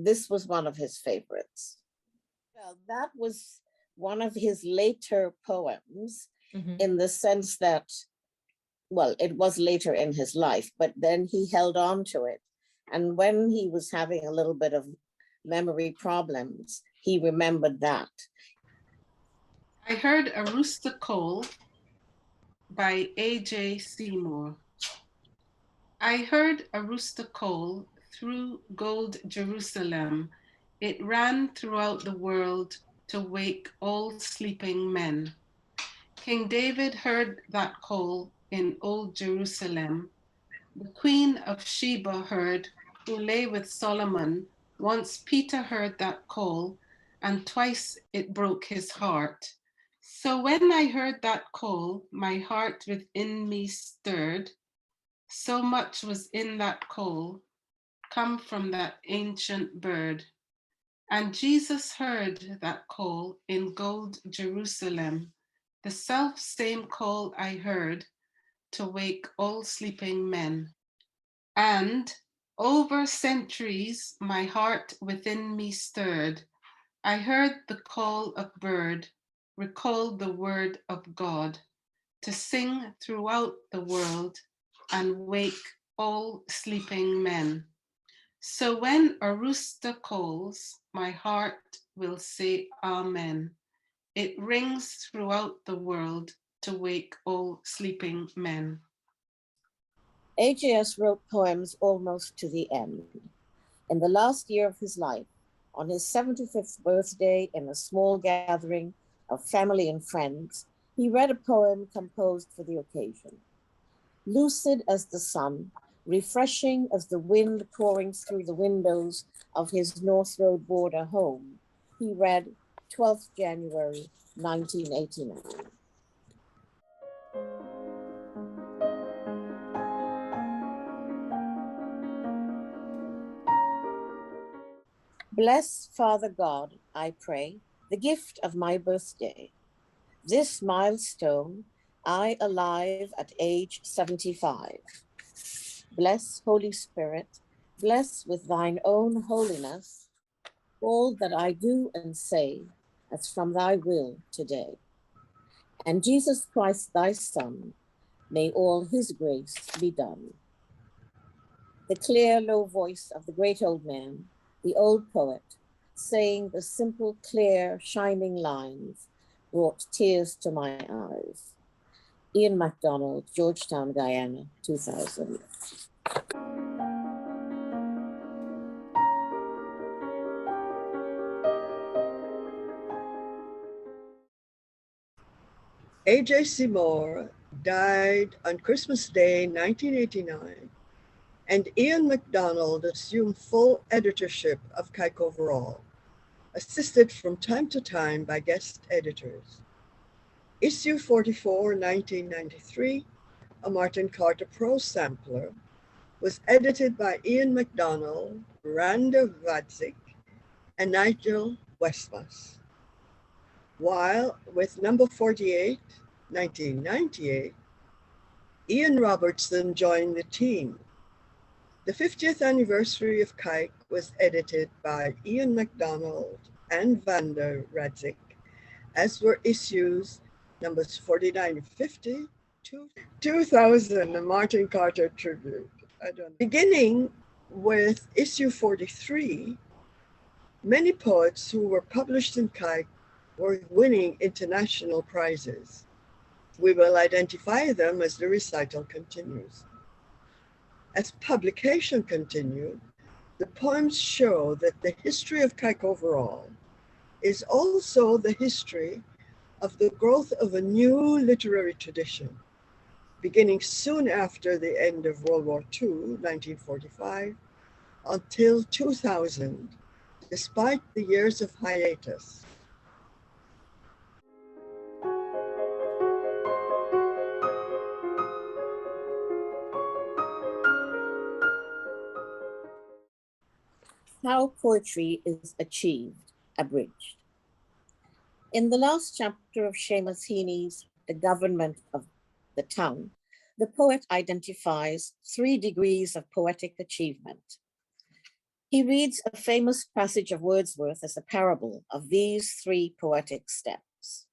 this was one of his favorites. Well, that was one of his later poems, in the sense that, well, it was later in his life, but then he held on to it. And when he was having a little bit of memory problems, he remembered that. I heard a rooster call by A.J. Seymour. I heard a rooster call through gold Jerusalem. It ran throughout the world to wake all sleeping men. King David heard that call in old Jerusalem. The Queen of Sheba heard, who lay with Solomon. Once Peter heard that call, and twice it broke his heart. So when I heard that call, my heart within me stirred. So much was in that call, come from that ancient bird. And Jesus heard that call in gold Jerusalem, the self same call I heard to wake all sleeping men. And over centuries, my heart within me stirred. I heard the call of bird, recalled the word of God, to sing throughout the world and wake all sleeping men. So when a rooster calls, my heart will say amen. It rings throughout the world to wake all sleeping men. AJS wrote poems almost to the end. In the last year of his life, on his 75th birthday, in a small gathering of family and friends, he read a poem composed for the occasion. Lucid as the sun, refreshing as the wind pouring through the windows of his North Road border home, he read 12th January, 1989. Bless, Father God, I pray, the gift of my birthday. This milestone, I alive at age 75. Bless, Holy Spirit, bless with thine own holiness all that I do and say as from thy will today. And Jesus Christ, thy Son, may all his grace be done. The clear, low voice of the great old man, the old poet, saying the simple, clear, shining lines, brought tears to my eyes. Ian MacDonald, Georgetown, Guyana, 2000. A.J. Seymour died on Christmas Day, 1989, and Ian MacDonald assumed full editorship of Kyk-over-al, assisted from time to time by guest editors. Issue 44, 1993, a Martin Carter prose sampler, was edited by Ian MacDonald, Randa Vadzik, and Nigel Westmas. While with number 48, 1998, Ian Robertson joined the team. The 50th anniversary of Kyk was edited by Ian MacDonald and Vanda Radzik, as were issues numbers 49 and 50, 2000, the Martin Carter tribute. Beginning with issue 43, many poets who were published in Kyk were winning international prizes. We will identify them as the recital continues. As publication continued, the poems show that the history of Kyk-over-al is also the history of the growth of a new literary tradition, beginning soon after the end of World War II, 1945, until 2000, despite the years of hiatus. How poetry is achieved, abridged. In the last chapter of Seamus Heaney's The Government of the Tongue, the poet identifies 3 degrees of poetic achievement. He reads a famous passage of Wordsworth as a parable of these three poetic steps.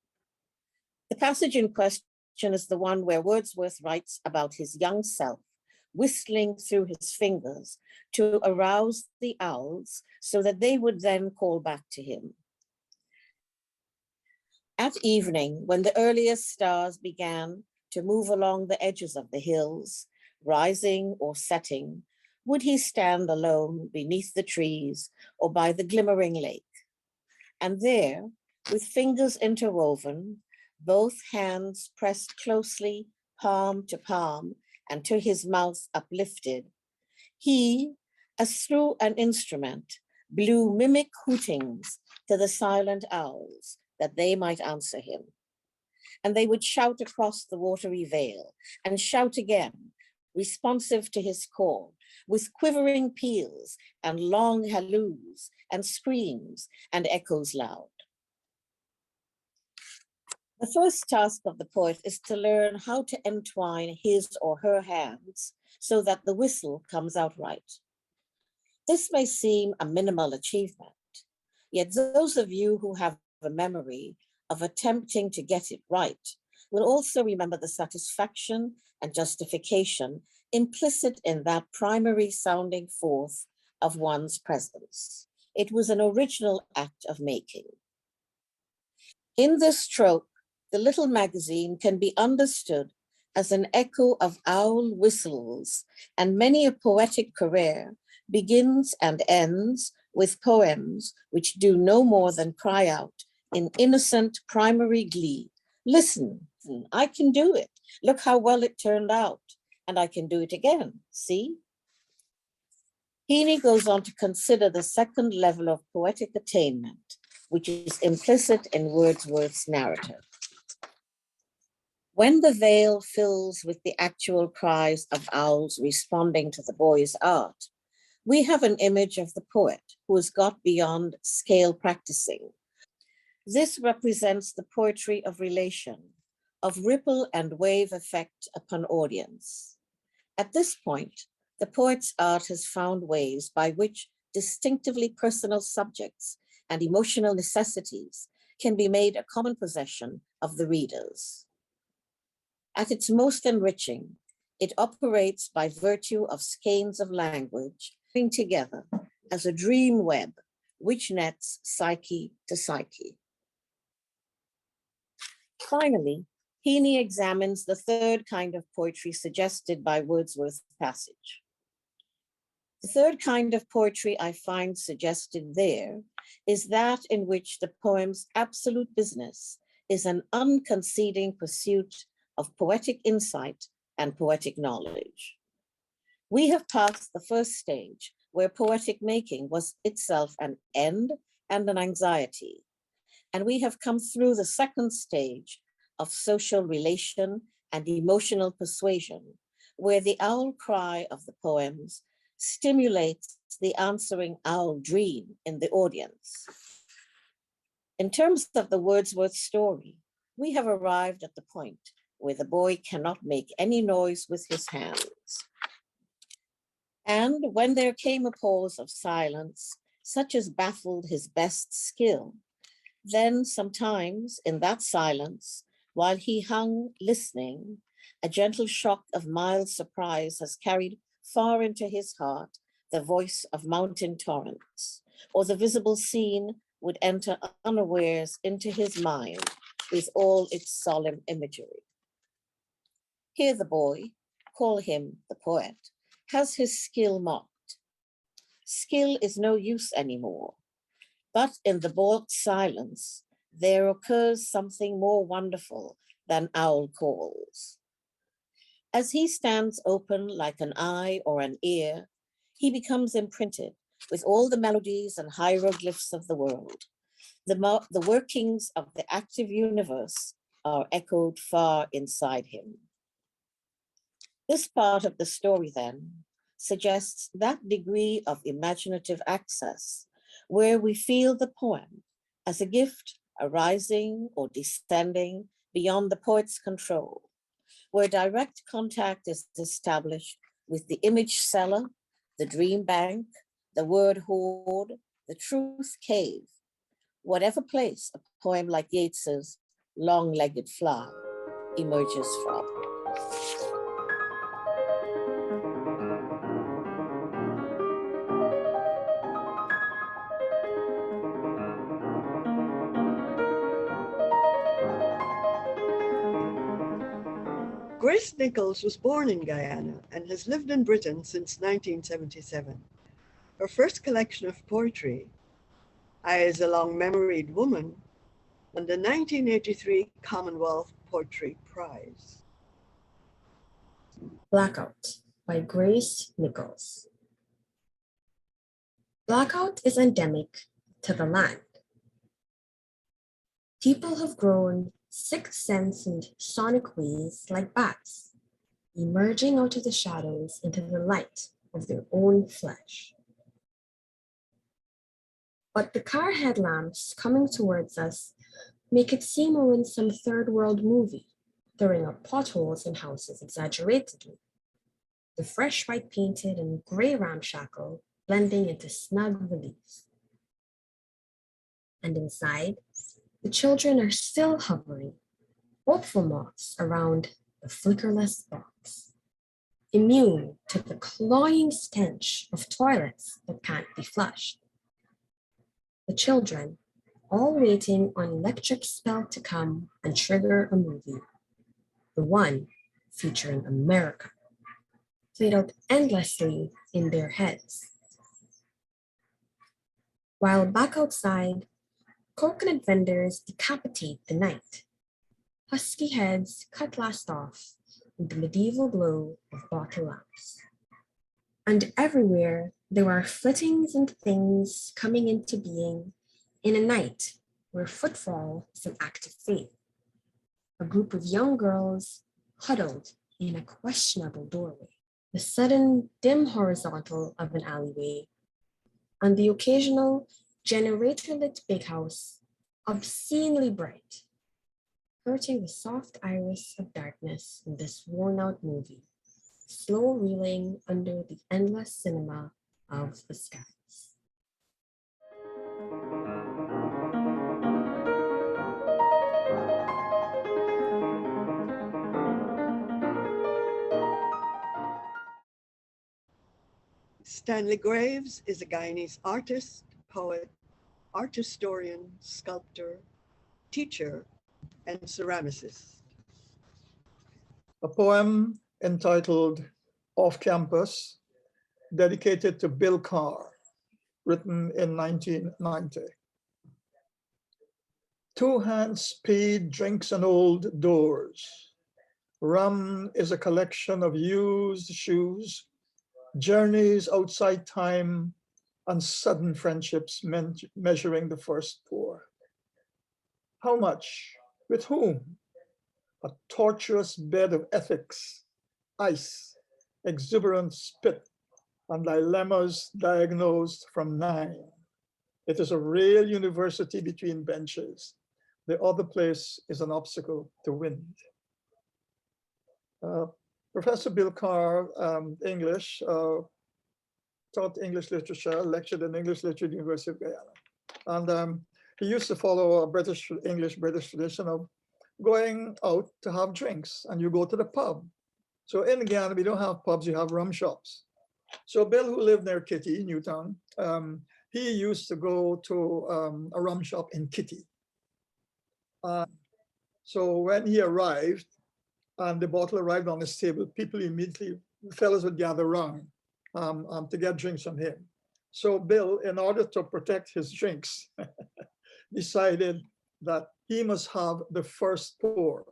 The passage in question is the one where Wordsworth writes about his young self whistling through his fingers to arouse the owls so that they would then call back to him. At evening, when the earliest stars began to move along the edges of the hills, rising or setting, would he stand alone beneath the trees or by the glimmering lake? And there, with fingers interwoven, both hands pressed closely, palm to palm, and to his mouth uplifted, he, as through an instrument, blew mimic hootings to the silent owls that they might answer him. And they would shout across the watery vale and shout again, responsive to his call, with quivering peals and long halloos and screams and echoes loud. The first task of the poet is to learn how to entwine his or her hands so that the whistle comes out right. This may seem a minimal achievement, yet those of you who have a memory of attempting to get it right will also remember the satisfaction and justification implicit in that primary sounding forth of one's presence. It was an original act of making. In this trope, the little magazine can be understood as an echo of owl whistles, and many a poetic career begins and ends with poems which do no more than cry out in innocent primary glee, listen, I can do it. Look how well it turned out, and I can do it again, see? Heaney goes on to consider the second level of poetic attainment, which is implicit in Wordsworth's narrative. When the vale fills with the actual cries of owls responding to the boy's art, we have an image of the poet who has got beyond scale practicing. This represents the poetry of relation, of ripple and wave effect upon audience. At this point, the poet's art has found ways by which distinctively personal subjects and emotional necessities can be made a common possession of the readers. At its most enriching, it operates by virtue of skeins of language, together as a dream web which nets psyche to psyche. Finally, Heaney examines the third kind of poetry suggested by Wordsworth's passage. The third kind of poetry I find suggested there is that in which the poem's absolute business is an unconceding pursuit of poetic insight and poetic knowledge. We have passed the first stage where poetic making was itself an end and an anxiety, and we have come through the second stage of social relation and emotional persuasion, where the owl cry of the poems stimulates the answering owl dream in the audience. In terms of the Wordsworth story, we have arrived at the point where the boy cannot make any noise with his hands. And when there came a pause of silence, such as baffled his best skill, then sometimes in that silence, while he hung listening, a gentle shock of mild surprise has carried far into his heart the voice of mountain torrents, or the visible scene would enter unawares into his mind with all its solemn imagery. Here the boy, call him the poet, has his skill mocked. Skill is no use anymore, but in the balked silence, there occurs something more wonderful than owl calls. As he stands open like an eye or an ear, he becomes imprinted with all the melodies and hieroglyphs of the world. The workings of the active universe are echoed far inside him. This part of the story, then, suggests that degree of imaginative access where we feel the poem as a gift arising or descending beyond the poet's control, where direct contact is established with the image seller, the dream bank, the word hoard, the truth cave, whatever place a poem like Yeats's Long-Legged Flower emerges from. Grace Nichols was born in Guyana and has lived in Britain since 1977. Her first collection of poetry, I Is a Long-Memoried Woman, won the 1983 Commonwealth Poetry Prize. Blackout by Grace Nichols. Blackout is endemic to the land. People have grown sixth sense and sonic ways like bats, emerging out of the shadows into the light of their own flesh. But the car headlamps coming towards us make it seem we're in some third world movie, throwing up potholes in houses exaggeratedly. The fresh white painted and gray ramshackle blending into snug relief. And inside, the children are still hovering, hopeful moths around the flickerless box, immune to the cloying stench of toilets that can't be flushed. The children, all waiting on electric spell to come and trigger a movie, the one featuring America, played out endlessly in their heads. While back outside, coconut vendors decapitate the night. Husky heads cut last off in the medieval glow of bottle lamps. And everywhere there are flittings and things coming into being in a night where footfall is an act of faith. A group of young girls huddled in a questionable doorway, the sudden dim horizontal of an alleyway, and the occasional generator-lit big house, obscenely bright, hurting the soft iris of darkness in this worn-out movie, slow reeling under the endless cinema of the skies. Stanley Greaves is a Guyanese artist, poet, art historian, sculptor, teacher, and ceramicist. A poem entitled Off Campus, dedicated to Bill Carr, written in 1990. Two hands speed drinks and old doors. Rum is a collection of used shoes, journeys outside time, and sudden friendships measuring the first pour. How much? With whom? A tortuous bed of ethics, ice, exuberant spit, and dilemmas diagnosed from 9. It is a real university between benches. The other place is an obstacle to wind. Professor Bill Carr, English, taught English literature, lectured in English literature at the University of Guyana. And he used to follow a British tradition of going out to have drinks, and you go to the pub. So in Guyana, we don't have pubs, you have rum shops. So Bill, who lived near Kitty, Newtown, he used to go to a rum shop in Kitty. So when he arrived and the bottle arrived on his table, people immediately, the fellas would gather around to get drinks from him. So Bill, in order to protect his drinks, decided that he must have the first pour.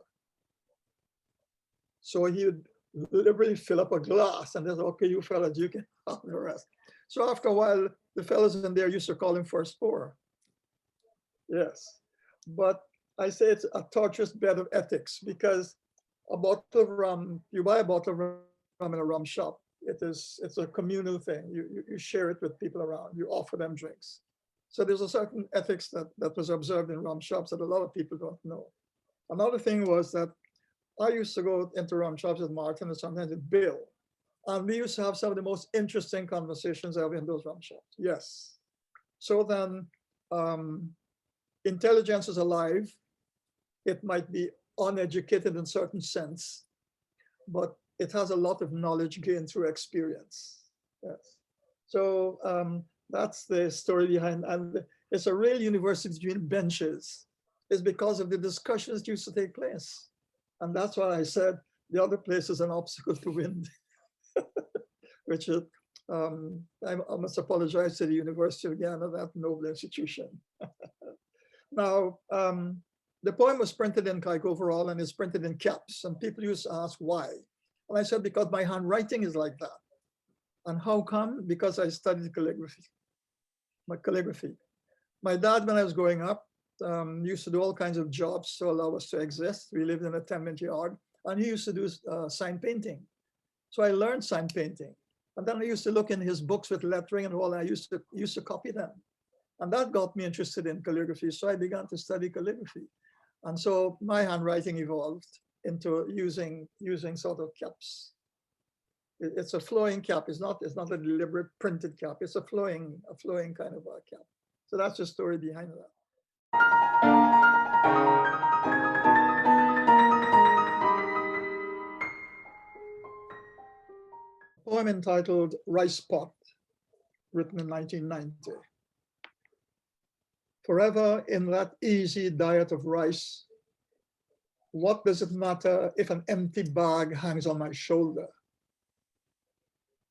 So he would liberally fill up a glass and they said, okay, you fellas, you can have the rest. So after a while, the fellas in there used to call him first pour. Yes, but I say it's a torturous bed of ethics because a bottle of rum, you buy a bottle of rum in a rum shop, it's a communal thing. You share it with people around, you offer them drinks. So there's a certain ethics that was observed in rum shops that a lot of people don't know. Another thing was that I used to go into rum shops with Martin and sometimes with Bill. And we used to have some of the most interesting conversations ever in those rum shops. Yes. So then intelligence is alive. It might be uneducated in certain sense, but it has a lot of knowledge gained through experience. Yes. So that's the story behind, and it's a real university between benches. It's because of the discussions that used to take place. And that's why I said the other place is an obstacle to wind, which is, I must apologize to the University of Guyana, that noble institution. Now, the poem was printed in Kyk-over-al and is printed in caps, and people used to ask why. And I said, because my handwriting is like that. And how come? Because I studied calligraphy. My dad, when I was growing up, used to do all kinds of jobs to allow us to exist. We lived in a tenement yard, and he used to do sign painting. So I learned sign painting. And then I used to look in his books with lettering and all, and I used to copy them. And that got me interested in calligraphy. So I began to study calligraphy. And so my handwriting evolved into using sort of caps. It's a flowing cap. It's not a deliberate printed cap. It's a flowing kind of a cap. So that's the story behind that. A poem entitled Rice Pot, written in 1990. Forever in that easy diet of rice, what does it matter if an empty bag hangs on my shoulder?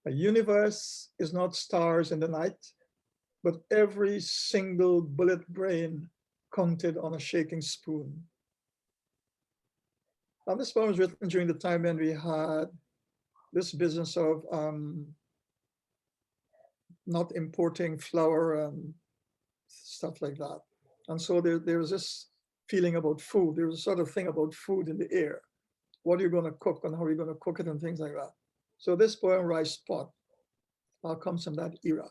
A universe is not stars in the night, but every single bullet brain counted on a shaking spoon. And this poem was written during the time when we had this business of not importing flour and stuff like that. And so there was this feeling about food. There was a sort of thing about food in the air. What are you going to cook and how are you going to cook it and things like that. So this poem, Rice Pot, comes from that era.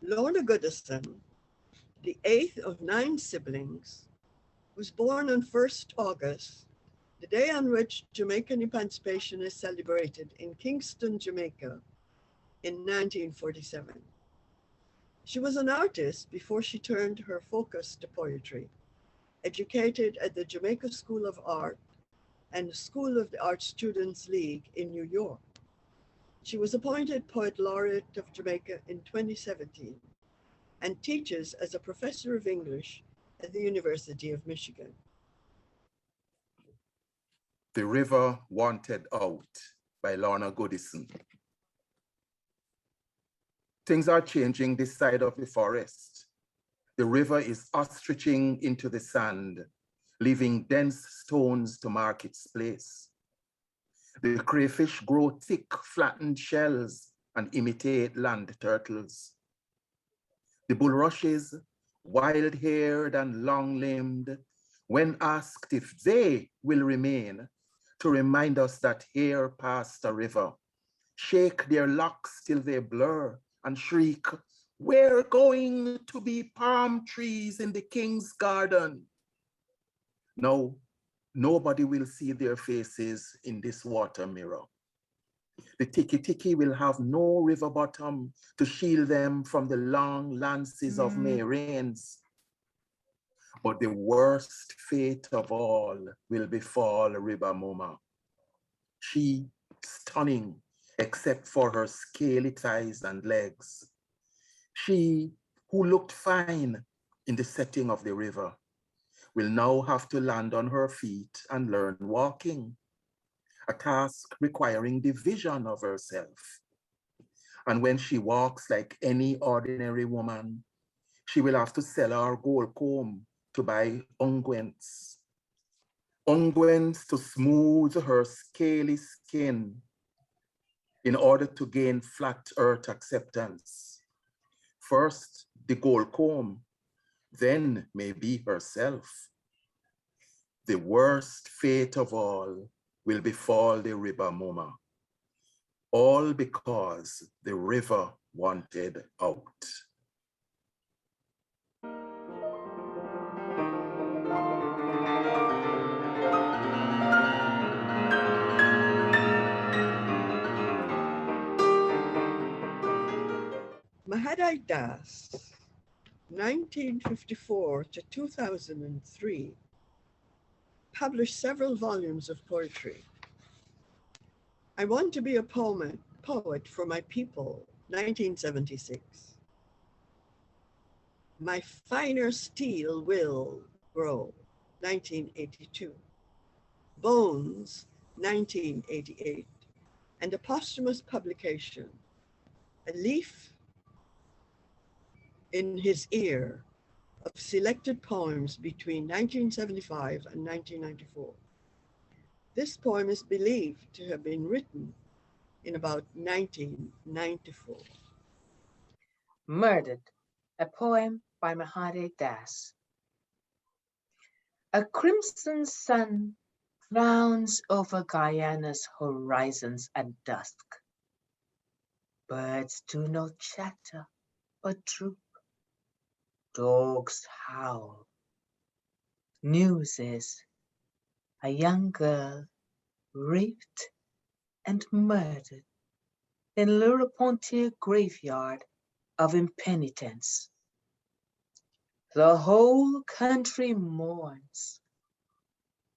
Lorna Goodison, the 8th of 9 siblings, was born on 1st August, the day on which Jamaican emancipation is celebrated in Kingston, Jamaica, in 1947. She was an artist before she turned her focus to poetry, educated at the Jamaica School of Art and the School of the Art Students League in New York. She was appointed Poet Laureate of Jamaica in 2017 and teaches as a professor of English at the University of Michigan. The River Wanted Out by Lorna Goodison. Things are changing this side of the forest. The river is ostriching into the sand, leaving dense stones to mark its place. The crayfish grow thick, flattened shells and imitate land turtles. The bulrushes, wild-haired and long-limbed, when asked if they will remain, to remind us that here past a river, shake their locks till they blur and shriek, "We're going to be palm trees in the king's garden." No, nobody will see their faces in this water mirror. The tiki-tiki will have no river bottom to shield them from the long lances of May rains. But the worst fate of all will befall Riba Moma. She, stunning, except for her scaly thighs and legs. She, who looked fine in the setting of the river, will now have to land on her feet and learn walking, a task requiring division of herself. And when she walks like any ordinary woman, she will have to sell her gold comb to buy unguents. Unguents to smooth her scaly skin in order to gain flat earth acceptance. First, the gold comb, then maybe herself. The worst fate of all will befall the Riba Moma, all because the river wanted out. Mahadai Das, 1954 to 2003, published several volumes of poetry. I Want to Be a Poet for My People, 1976. My Finer Steel Will Grow, 1982. Bones, 1988, and a posthumous publication, A Leaf in His Ear, of selected poems between 1975 and 1994. This poem is believed to have been written in about 1994. Murdered, a poem by Mahadai Das. A crimson sun frowns over Guyana's horizons at dusk. Birds do not chatter, but droop. Dogs howl. News is a young girl raped and murdered in Luripontia graveyard of impenitence. The whole country mourns,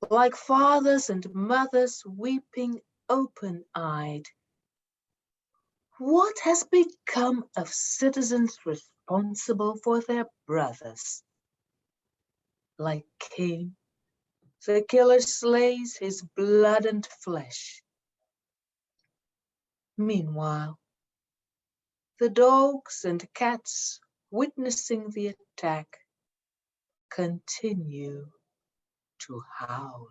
like fathers and mothers weeping open-eyed. What has become of citizens responsible for their brothers? Like Cain, the killer slays his blood and flesh. Meanwhile, the dogs and cats witnessing the attack continue to howl.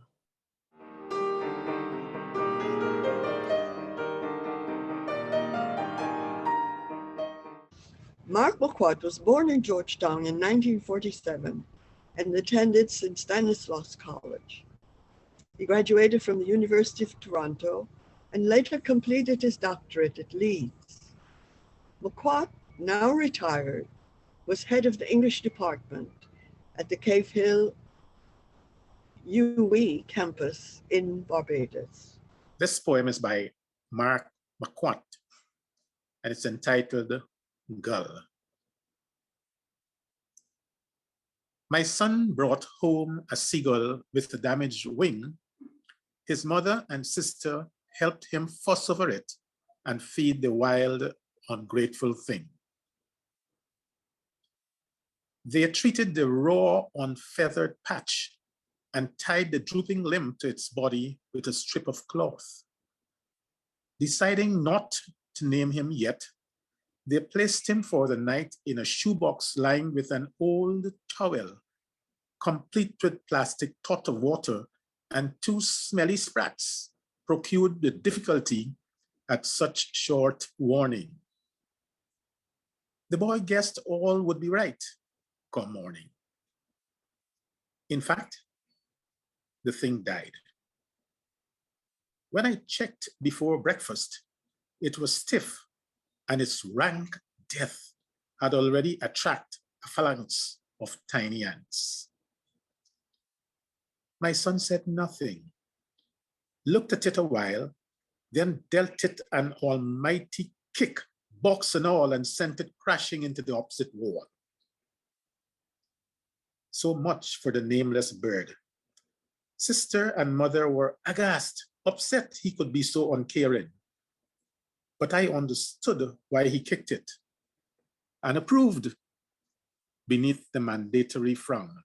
Mark Marquardt was born in Georgetown in 1947 and attended St. Stanislaus College. He graduated from the University of Toronto and later completed his doctorate at Leeds. Marquardt, now retired, was head of the English department at the Cave Hill UWE campus in Barbados. This poem is by Mark Marquardt, and it's entitled Gull. My son brought home a seagull with a damaged wing. His mother and sister helped him fuss over it and feed the wild, ungrateful thing. They treated the raw, unfeathered patch and tied the drooping limb to its body with a strip of cloth. Deciding not to name him yet, they placed him for the night in a shoebox lined with an old towel, complete with plastic tot of water and 2 smelly sprats, procured with difficulty at such short warning. The boy guessed all would be right come morning. In fact, the thing died. When I checked before breakfast, it was stiff, and its rank death had already attracted a phalanx of tiny ants. My son said nothing, looked at it a while, then dealt it an almighty kick, box and all, and sent it crashing into the opposite wall. So much for the nameless bird. Sister and mother were aghast, upset he could be so uncaring. But I understood why he kicked it and approved beneath the mandatory frown.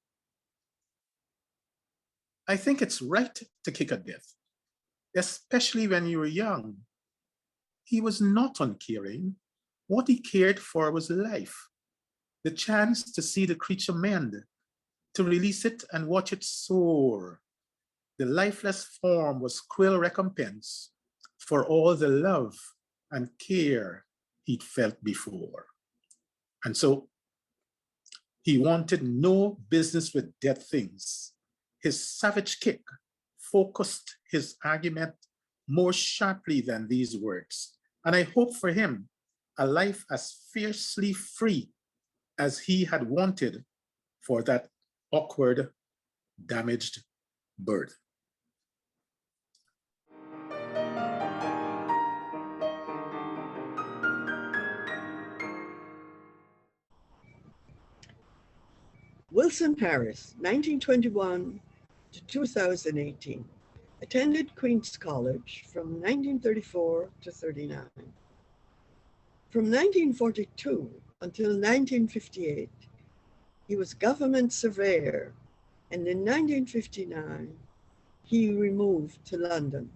I think it's right to kick at death, especially when you were young. He was not uncaring. What he cared for was life, the chance to see the creature mend, to release it and watch it soar. The lifeless form was cruel recompense for all the love and care he'd felt before. And so he wanted no business with dead things. His savage kick focused his argument more sharply than these words. And I hope for him a life as fiercely free as he had wanted for that awkward, damaged bird. Wilson Harris, 1921 to 2018. Attended Queen's College from 1934 to 39. From 1942 until 1958, he was government surveyor, and in 1959, he removed to London.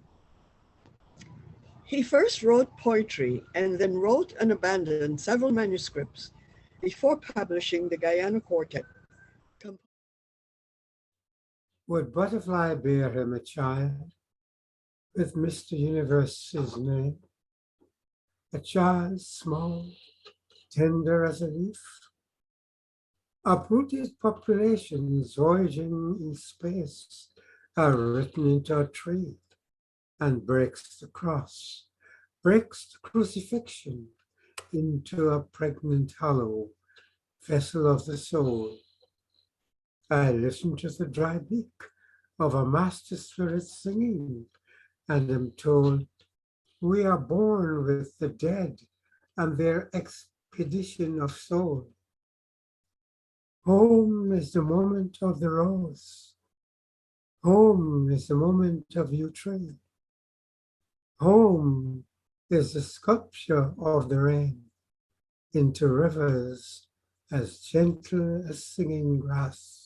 He first wrote poetry and then wrote and abandoned several manuscripts before publishing the Guyana Quartet. Would Butterfly bear him a child with Mr. Universe's name? A child small, tender as a leaf? Uprooted populations voyaging in space are written into a tree and breaks the cross, breaks the crucifixion into a pregnant hollow vessel of the soul. I listen to the dry beak of a master spirit singing, and am told we are born with the dead and their expedition of soul. Home is the moment of the rose. Home is the moment of yew tree. Home is the sculpture of the rain into rivers as gentle as singing grass.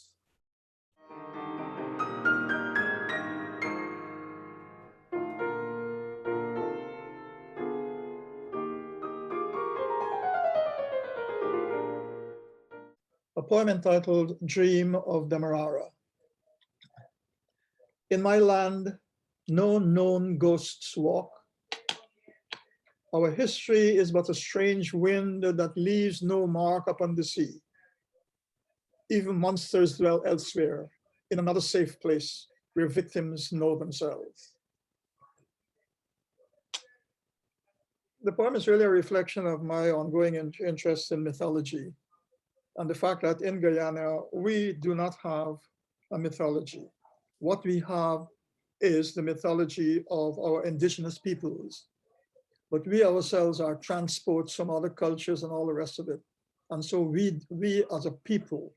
A poem entitled Dream of Demerara. In my land, no known ghosts walk. Our history is but a strange wind that leaves no mark upon the sea. Even monsters dwell elsewhere, in another safe place where victims know themselves. The poem is really a reflection of my ongoing interest in mythology and the fact that in Guyana, we do not have a mythology. What we have is the mythology of our indigenous peoples. But we ourselves are transports from other cultures and all the rest of it. And so we as a people,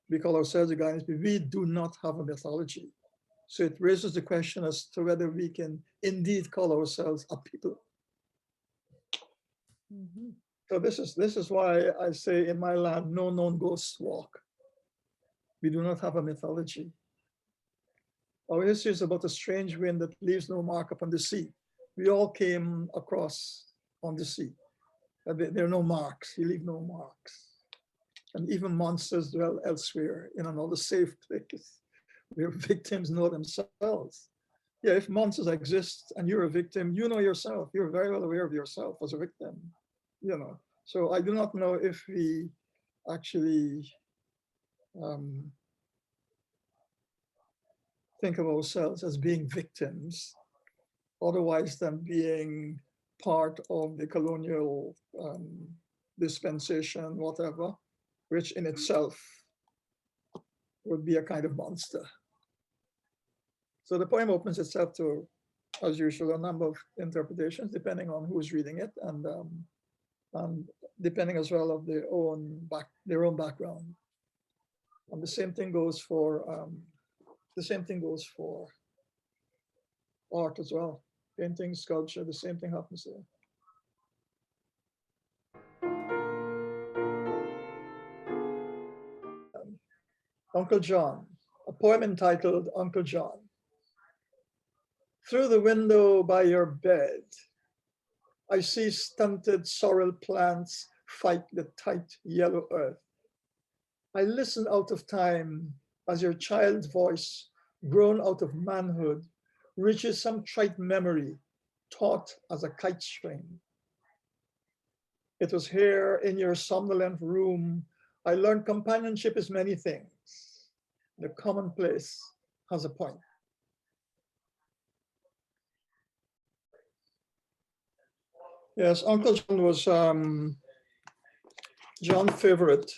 we call ourselves the Guyanese, we do not have a mythology. So it raises the question as to whether we can indeed call ourselves a people. Mm-hmm. So this is why I say in my land, no known ghosts walk. We do not have a mythology. Our history is about a strange wind that leaves no mark upon the sea. We all came across on the sea. There are no marks, you leave no marks. And even monsters dwell elsewhere in another safe place where victims know themselves. Yeah, if monsters exist and you're a victim, you know yourself. You're very well aware of yourself as a victim, you know. So I do not know if we actually think of ourselves as being victims, otherwise than being part of the colonial dispensation, whatever, which in itself would be a kind of monster. So the poem opens itself to, as usual, a number of interpretations, depending on who's reading it, and depending as well of their own background. And the same thing goes for art as well. Painting, sculpture, the same thing happens there. Uncle John, a poem entitled Uncle John. Through the window by your bed, I see stunted sorrel plants fight the tight yellow earth. I listen out of time as your child's voice, grown out of manhood, reaches some trite memory, taught as a kite string. It was here in your somnolent room, I learned companionship is many things. The commonplace has a point. Yes, Uncle John was John's favorite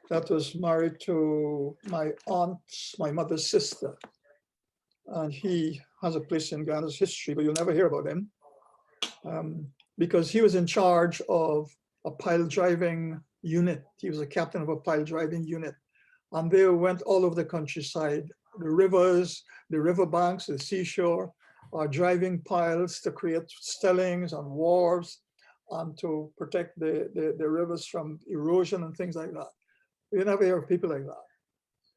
that was married to my aunt's, my mother's sister. And he has a place in Guyana's history, but you'll never hear about him because he was in charge of a pile driving unit. He was a captain of a pile driving unit And they went all over the countryside, the rivers, the riverbanks, the seashore, driving piles to create stellings and wharves and to protect the rivers from erosion and things like that. We never hear of people like that.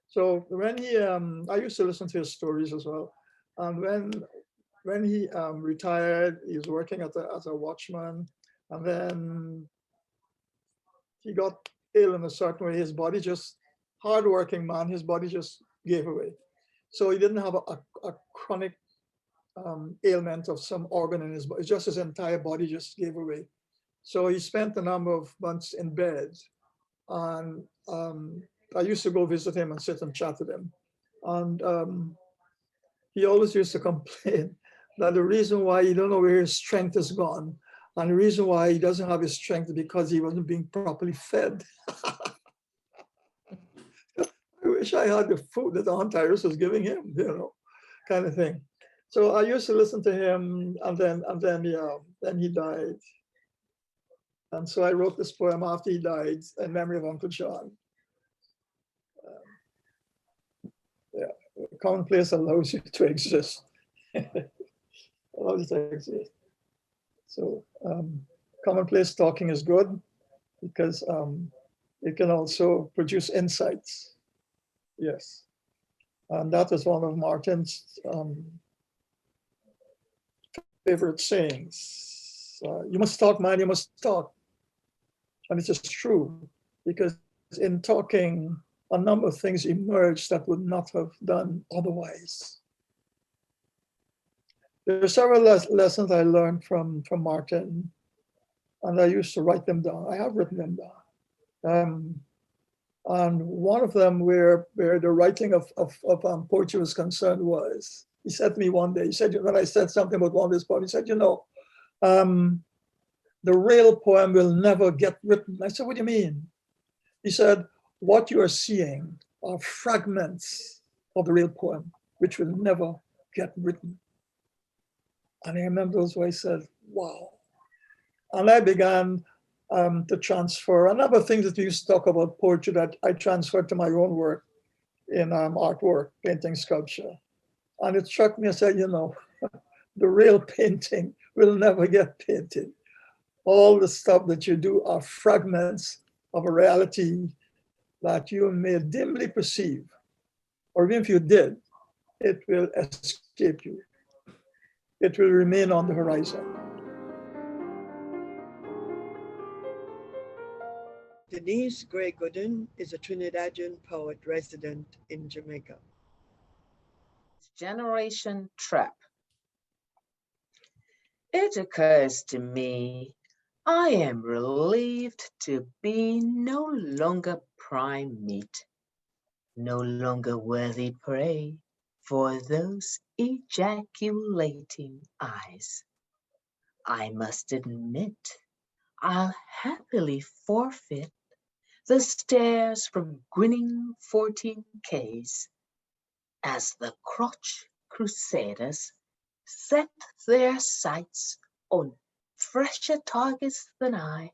So when he, I used to listen to his stories as well. And when he retired, he was working as a watchman, and then he got ill in a certain way. His body just, hardworking man, his body just gave away. So he didn't have a chronic ailment of some organ in his body, just his entire body just gave away. So he spent a number of months in bed. And I used to go visit him and sit and chat with him. And he always used to complain that the reason why he don't know where his strength is gone, and the reason why he doesn't have his strength is because he wasn't being properly fed. I wish I had the food that Aunt Iris was giving him, kind of thing. So I used to listen to him, and then he died. And so I wrote this poem after he died in memory of Uncle John. Commonplace allows you to exist. Allows you to exist. So commonplace talking is good because it can also produce insights. Yes. And that is one of Martin's favorite sayings. You must talk, man, you must talk. And it's just true, because in talking, a number of things emerge that would not have done otherwise. There are several lessons I learned from Martin, and I used to write them down. I have written them down. And one of them where the writing of poetry was concerned was, he said to me one day, he said, when I said something about one of his poems, he said, the real poem will never get written. I said, what do you mean? He said, what you are seeing are fragments of the real poem, which will never get written. And I remember those words, I said, wow. And I began to transfer a number of things that we used to talk about poetry that I transferred to my own work in artwork, painting, sculpture. And it struck me, I said, the real painting will never get painted. All the stuff that you do are fragments of a reality that you may dimly perceive, or even if you did, it will escape you. It will remain on the horizon. Denise Grey-Gooden is a Trinidadian poet resident in Jamaica. Generation Trap. It occurs to me, I am relieved to be no longer prime meat, no longer worthy prey for those ejaculating eyes. I must admit, I'll happily forfeit the stares from grinning 14Ks as the crotch crusaders set their sights on fresher targets than I,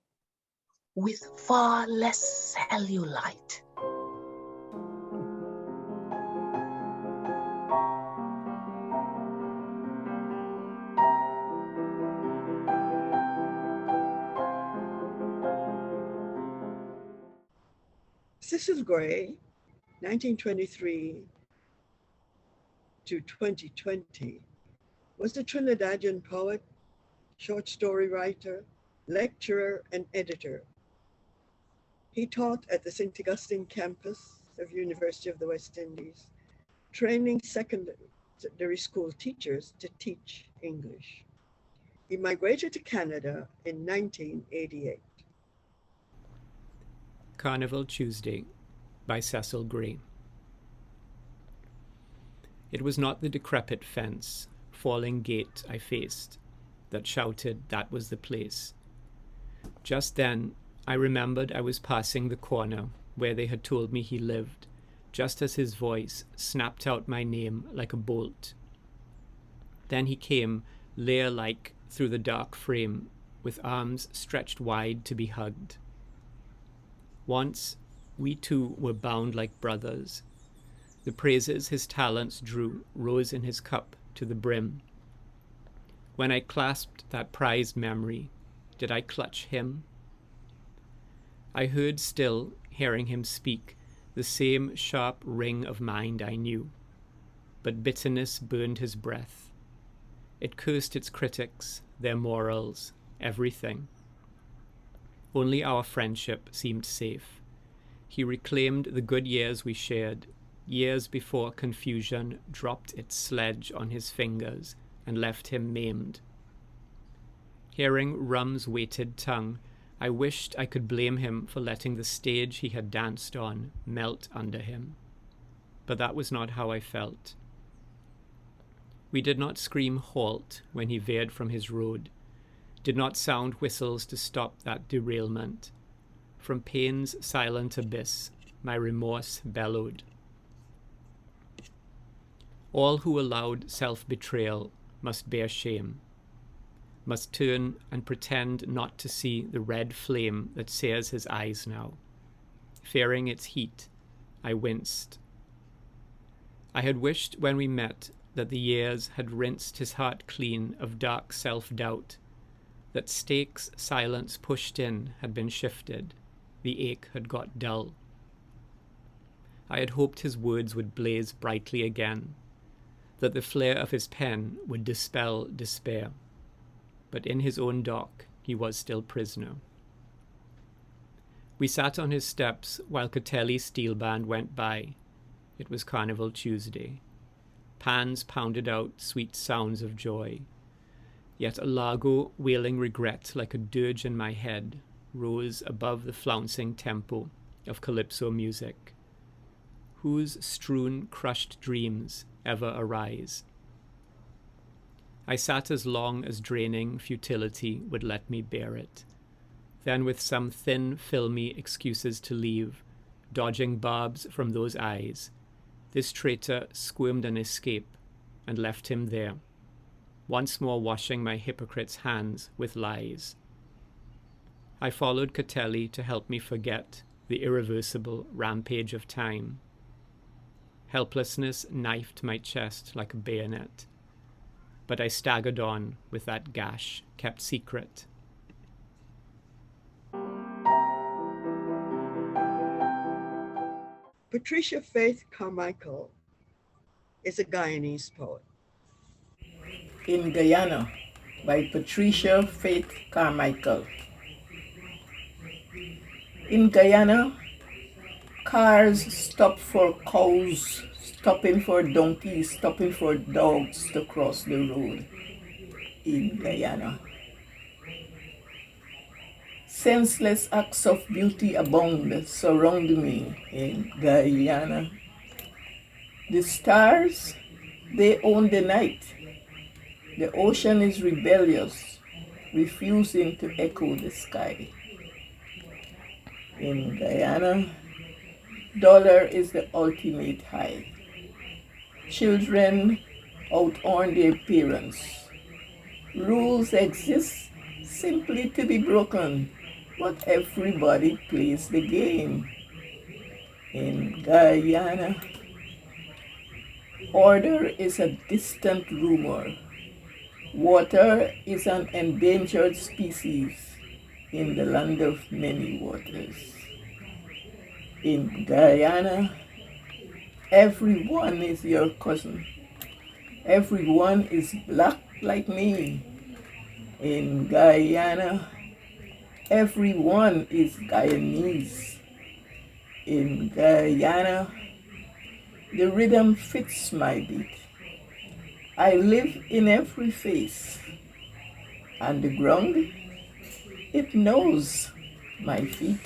with far less cellulite. Cecil Gray, 1923 to 2020, was a Trinidadian poet, short story writer, lecturer, and editor. He taught at the St. Augustine campus of University of the West Indies, training secondary school teachers to teach English. He migrated to Canada in 1988. Carnival Tuesday by Cecil Gray. It was not the decrepit fence, falling gate I faced, that shouted that was the place. Just then, I remembered I was passing the corner where they had told me he lived, just as his voice snapped out my name like a bolt. Then he came, layer-like, through the dark frame, with arms stretched wide to be hugged. Once, We two were bound like brothers. The praises his talents drew rose in his cup to the brim. When I clasped that prized memory, did I clutch him? I heard still, hearing him speak, the same sharp ring of mind I knew, but bitterness burned his breath. It cursed its critics, their morals, everything. Only our friendship seemed safe. He reclaimed the good years we shared, years before confusion dropped its sledge on his fingers and left him maimed. Hearing Rum's weighted tongue, I wished I could blame him for letting the stage he had danced on melt under him. But that was not how I felt. We did not scream halt when he veered from his road, did not sound whistles to stop that derailment. From pain's silent abyss, my remorse bellowed. All who allowed self-betrayal must bear shame, must turn and pretend not to see the red flame that sears his eyes now. Fearing its heat, I winced. I had wished when we met that the years had rinsed his heart clean of dark self-doubt, that stakes silence pushed in had been shifted, the ache had got dull. I had hoped his words would blaze brightly again, that the flare of his pen would dispel despair. But in his own dock he was still prisoner. We sat on his steps while Catelli's steel band went by. It was Carnival Tuesday. Pans pounded out sweet sounds of joy. Yet a largo wailing regret like a dirge in my head rose above the flouncing tempo of calypso music. Whose strewn, crushed dreams ever arise? I sat as long as draining futility would let me bear it. Then with some thin, filmy excuses to leave, dodging barbs from those eyes, this traitor squirmed an escape and left him there, once more washing my hypocrite's hands with lies. I followed Catelli to help me forget the irreversible rampage of time. Helplessness knifed my chest like a bayonet, but I staggered on with that gash kept secret. Patricia Faith Carmichael is a Guyanese poet. In Guyana by Patricia Faith Carmichael. In Guyana, cars stop for cows, stopping for donkeys, stopping for dogs to cross the road. In Guyana. Senseless acts of beauty abound, surround me in Guyana. The stars, they own the night. The ocean is rebellious, refusing to echo the sky. In Guyana, dollar is the ultimate high. Children out-earn their parents. Rules exist simply to be broken, but everybody plays the game. In Guyana, order is a distant rumor. Water is an endangered species in the land of many waters. In Guyana, everyone is your cousin. Everyone is black like me. In Guyana, everyone is Guyanese. In Guyana, the rhythm fits my beat. I live in every face, and the ground, it knows my feet.